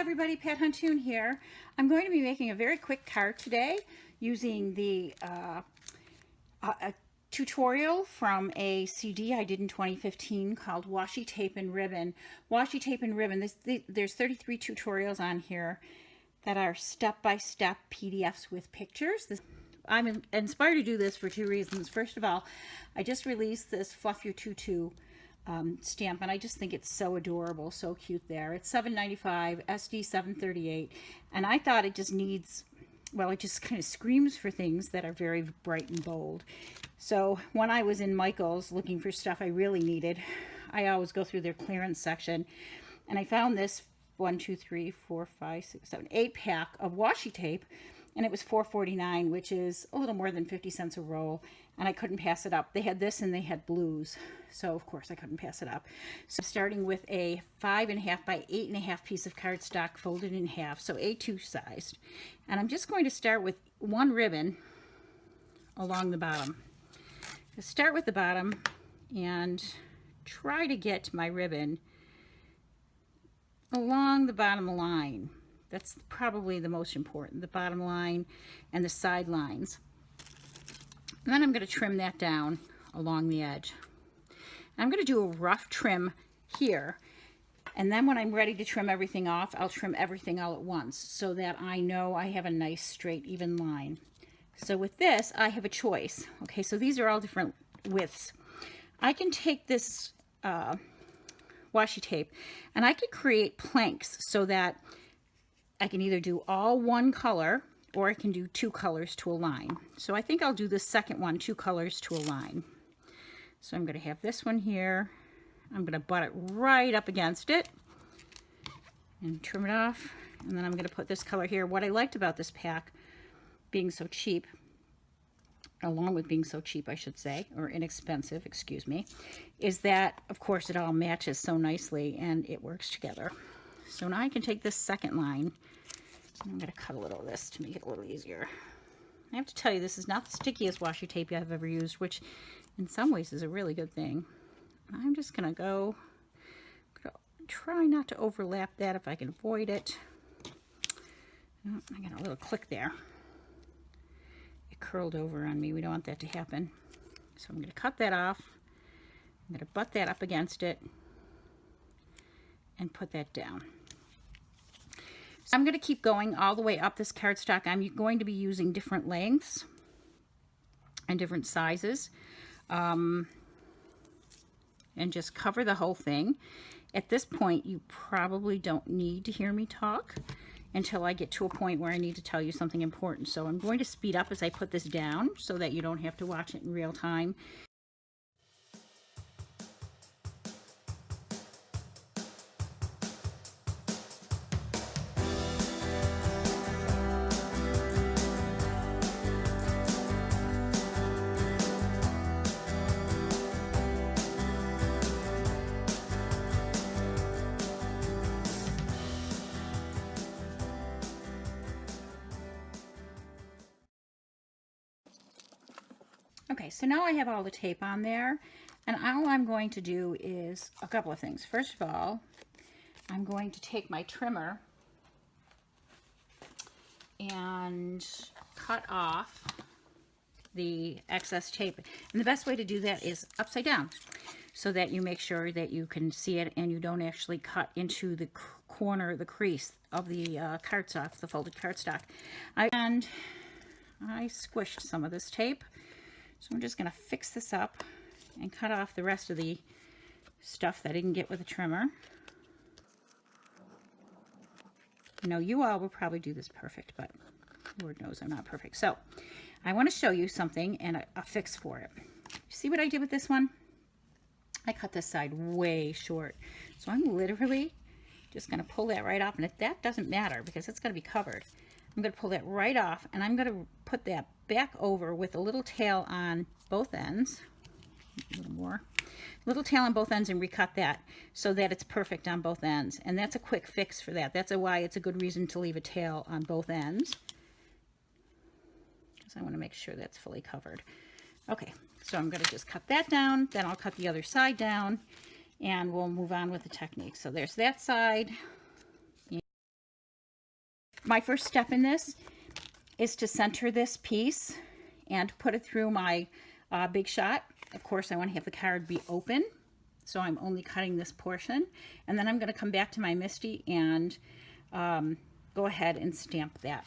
everybody, Pat Huntoon here. I'm going to be making a very quick card today using the a tutorial from a CD I did in 2015 called Washi Tape and Ribbon. Washi Tape and Ribbon, there's 33 tutorials on here that are step-by-step PDFs with pictures. I'm inspired to do this for two reasons. First of all, I just released this Fluff Your Tutu stamp, and I just think it's so adorable, so cute there. It's $7.95, SD 738, and I thought it just needs, well, it just kind of screams for things that are very bright and bold. So when I was in Michael's looking for stuff I really needed, I always go through their clearance section, and I found this 1, 2, 3, 4, 5, 6, 7, 8 pack of washi tape, and it was $4.49, which is a little more than 50 cents a roll, and I couldn't pass it up. They had this and they had blues, so of course I couldn't pass it up. So starting with a 5.5 by 8.5 piece of cardstock folded in half, so A2 sized. And I'm just going to start with one ribbon along the bottom. Just start with the bottom and try to get my ribbon along the bottom line. That's probably the most important, the bottom line and the side lines. And then I'm going to trim that down along the edge. And I'm going to do a rough trim here. And then when I'm ready to trim everything off, I'll trim everything all at once so that I know I have a nice, straight, even line. So with this, I have a choice. Okay, so these are all different widths. I can take this washi tape and I could create planks so that I can either do all one color or I can do two colors to a line. So I think I'll do the second one, two colors to a line. So I'm going to have this one here. I'm going to butt it right up against it and trim it off. And then I'm going to put this color here. What I liked about this pack being so cheap, along with being so cheap, I should say, or inexpensive, excuse me, is that, of course, it all matches so nicely and it works together. So now I can take this second line. I'm going to cut a little of this to make it a little easier. I have to tell you, this is not the stickiest washi tape I've ever used, which in some ways is a really good thing. I'm just going to try not to overlap that if I can avoid it. Oh, I got a little click there. It curled over on me. We don't want that to happen. So I'm going to cut that off. I'm going to butt that up against it and put that down. So I'm going to keep going all the way up this cardstock. I'm going to be using different lengths and different sizes, and just cover the whole thing. At this point, you probably don't need to hear me talk until I get to a point where I need to tell you something important. So I'm going to speed up as I put this down so that you don't have to watch it in real time. Okay, so now I have all the tape on there, and all I'm going to do is a couple of things. First of all, I'm going to take my trimmer and cut off the excess tape. And the best way to do that is upside down, so that you make sure that you can see it and you don't actually cut into the corner, the crease of the cardstock, the folded cardstock. And I squished some of this tape. So I'm just going to fix this up and cut off the rest of the stuff that I didn't get with the trimmer. You know, you all will probably do this perfect, but Lord knows I'm not perfect. So I want to show you something and a fix for it. See what I did with this one? I cut this side way short. So I'm literally just going to pull that right off. And that doesn't matter because it's going to be covered. I'm going to pull that right off, and I'm going to put that back over with a little tail on both ends. A little more. Little tail on both ends, and recut that so that it's perfect on both ends. And that's a quick fix for that. That's why it's a good reason to leave a tail on both ends, because I want to make sure that's fully covered. Okay, so I'm going to just cut that down, then I'll cut the other side down, and we'll move on with the technique. So there's that side. my first step in this is to center this piece and put it through my Big Shot. Of course, I want to have the card be open, so I'm only cutting this portion. And then I'm going to come back to my MISTI and go ahead and stamp that.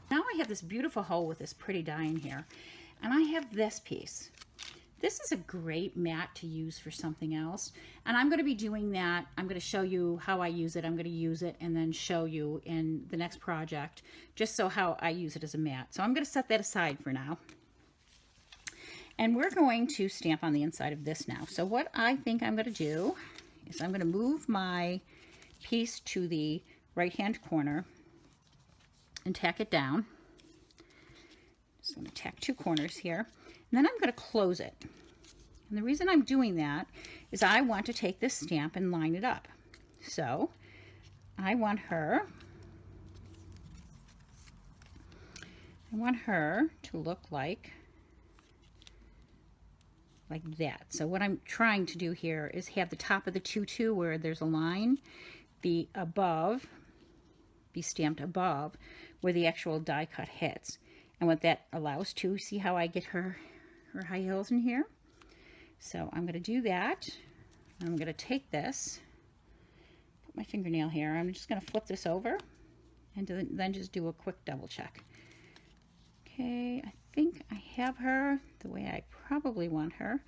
Now I have this beautiful hole with this pretty die in here, and I have this piece. This is a great mat to use for something else, and I'm going to be doing that. I'm going to show you how I use it. I'm going to use it and then show you in the next project just so how I use it as a mat. So I'm going to set that aside for now. And we're going to stamp on the inside of this now. So what I think I'm going to do is I'm going to move my piece to the right-hand corner and tack it down. Just going to tack 2 corners here. And then I'm going to close it. And the reason I'm doing that is I want to take this stamp and line it up. So I want her to look like that. So what I'm trying to do here is have the top of the tutu where there's a line be stamped above where the actual die cut hits. And what that allows to, see how I get her high heels in here? So I'm going to do that. I'm going to take this, put my fingernail here. I'm just going to flip this over and then just do a quick double check. Okay, I think I have her the way I probably want her.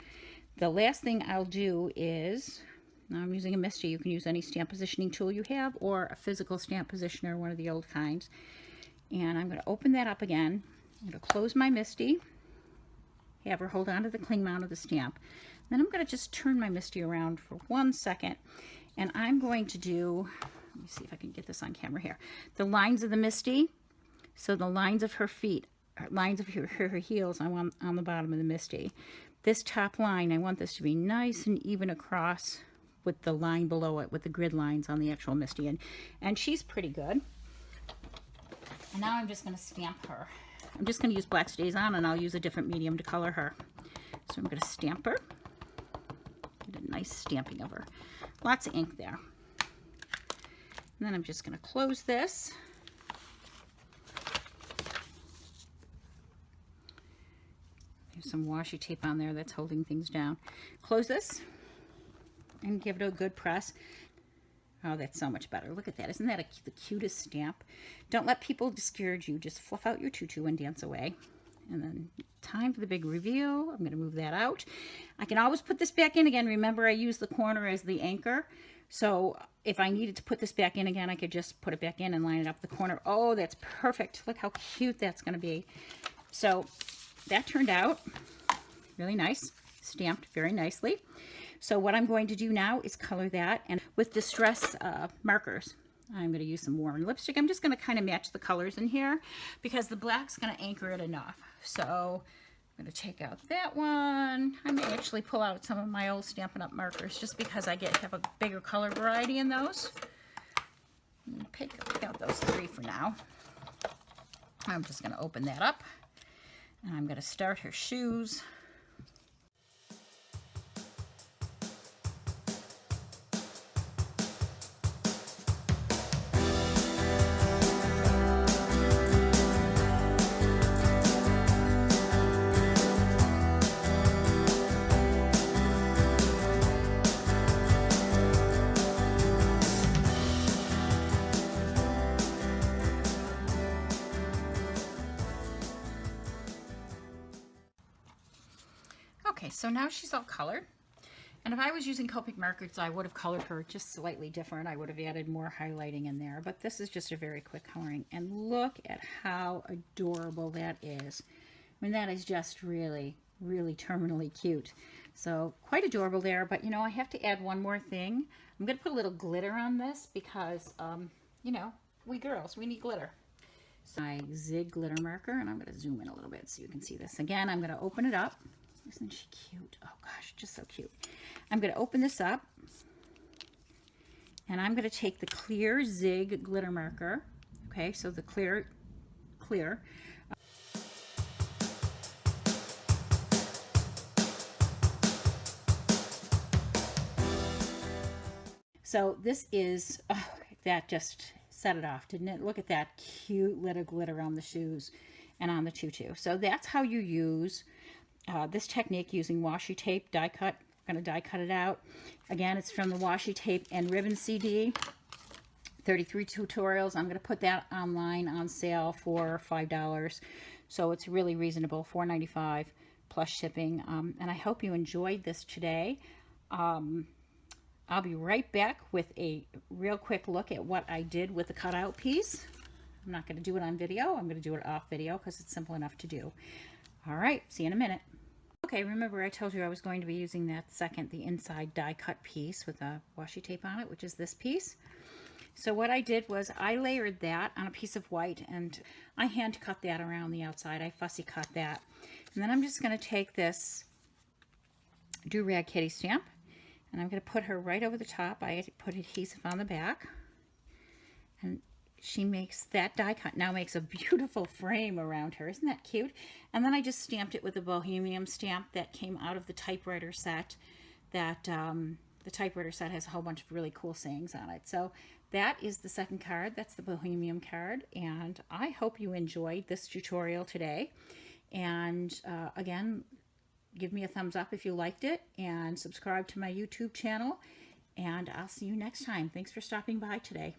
The last thing I'll do is, now I'm using a MISTI. You can use any stamp positioning tool you have or a physical stamp positioner, one of the old kinds. And I'm going to open that up again. I'm going to close my MISTI, have her hold on to the cling mount of the stamp. Then I'm going to just turn my MISTI around for 1 second, and I'm going to do, let me see if I can get this on camera here, the lines of the MISTI. So the lines of her feet, lines of her heels, I want on the bottom of the MISTI. This top line, I want this to be nice and even across with the line below it, with the grid lines on the actual MISTI. And she's pretty good. And now I'm just going to stamp her. I'm just going to use Black StazOn, and I'll use a different medium to color her. So I'm going to stamp her. Get a nice stamping of her. Lots of ink there. And then I'm just going to close this. There's some washi tape on there that's holding things down. Close this and give it a good press. Oh, that's so much better. Look at that. Isn't that the cutest stamp? Don't let people discourage you. Just fluff out your tutu and dance away. And then time for the big reveal. I'm going to move that out. I can always put this back in again. Remember, I use the corner as the anchor. So if I needed to put this back in again, I could just put it back in and line it up the corner. Oh, that's perfect. Look how cute that's going to be. So that turned out really nice. Stamped very nicely. So what I'm going to do now is color that, and with Distress markers, I'm going to use some Warm lipstick. I'm just going to kind of match the colors in here because the black's going to anchor it enough. So I'm going to take out that one. I may actually pull out some of my old Stampin' Up! Markers just because I have a bigger color variety in those. Pick out those 3 for now. I'm just going to open that up, and I'm going to start her shoes. Okay, so now she's all colored. And if I was using Copic markers, I would have colored her just slightly different. I would have added more highlighting in there, but this is just a very quick coloring. And look at how adorable that is. I mean, that is just really, really terminally cute. So quite adorable there, but you know, I have to add one more thing. I'm going to put a little glitter on this because, you know, we girls, we need glitter. So my Zig glitter marker, and I'm going to zoom in a little bit so you can see this. Again, I'm going to open it up. Isn't she cute? Oh gosh, just so cute. I'm going to open this up, and I'm going to take the clear Zig glitter marker. Okay, so the clear. So this is, oh, that just set it off, didn't it? Look at that cute little glitter on the shoes and on the tutu. So that's how you use this technique using washi tape die cut. I'm going to die cut it out. Again, it's from the Washi Tape and Ribbon CD. 33 tutorials. I'm going to put that online on sale for $5. So it's really reasonable, $4.95 plus shipping. And I hope you enjoyed this today. I'll be right back with a real quick look at what I did with the cutout piece. I'm not going to do it on video. I'm going to do it off video because it's simple enough to do. All right, see you in a minute. Okay, remember I told you I was going to be using the inside die cut piece with a washi tape on it, which is this piece. So what I did was I layered that on a piece of white, and I hand cut that around the outside. I fussy cut that. And then I'm just going to take this Do-Rag Kitty stamp, and I'm going to put her right over the top. I put adhesive on the back, and she makes that die cut now makes a beautiful frame around her. Isn't that cute? And then I just stamped it with a bohemian stamp that came out of the typewriter set. That the typewriter set has a whole bunch of really cool sayings on it. So that is the second card. That's the bohemian card. And I hope you enjoyed this tutorial today. And again, give me a thumbs up if you liked it, and subscribe to my YouTube channel. And I'll see you next time. Thanks for stopping by today.